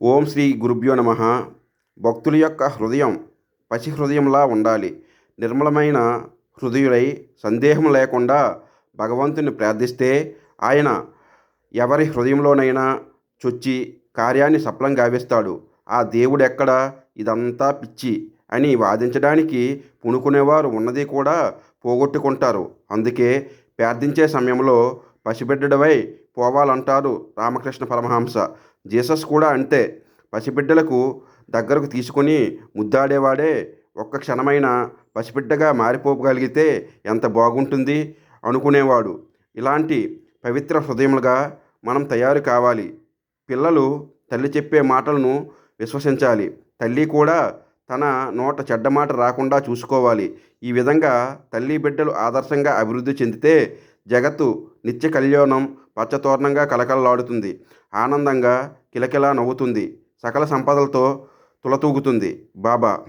ఓం శ్రీ గురుభ్యో నమ. భక్తుల యొక్క హృదయం పసి హృదయంలా ఉండాలి. నిర్మలమైన హృదయులై సందేహం లేకుండా భగవంతుని ప్రార్థిస్తే ఆయన ఎవరి హృదయంలోనైనా చొచ్చి కార్యాన్ని సఫలం గావిస్తాడు. ఆ దేవుడెక్కడ, ఇదంతా పిచ్చి అని వాదించడానికి పూనుకునేవారు ఉన్నది కూడా పోగొట్టుకుంటారు. అందుకే ప్రార్థించే సమయంలో పసిబిడ్డడవై పోవాలంటారు రామకృష్ణ పరమహంస. జీసస్ కూడా అంతే. పసిబిడ్డలకు దగ్గరకు తీసుకొని ముద్దాడేవాడే ఒక్క క్షణమైన పసిబిడ్డగా మారిపోగలిగితే ఎంత బాగుంటుంది అనుకునేవాడు. ఇలాంటి పవిత్ర హృదయములుగా మనం తయారు కావాలి. పిల్లలు తల్లి చెప్పే మాటలను విశ్వసించాలి. తల్లి కూడా తన నోట చెడ్డ మాట రాకుండా చూసుకోవాలి. ఈ విధంగా తల్లి బిడ్డలు ఆదర్శంగా అభివృద్ధి చెందితే జగత్తు నిత్య కళ్యాణం పచ్చతోరణంగా కలకలలాడుతుంది. ఆనందంగా కిలకిలా నవ్వుతుంది. సకల సంపదలతో తులతూగుతుంది. బాబా.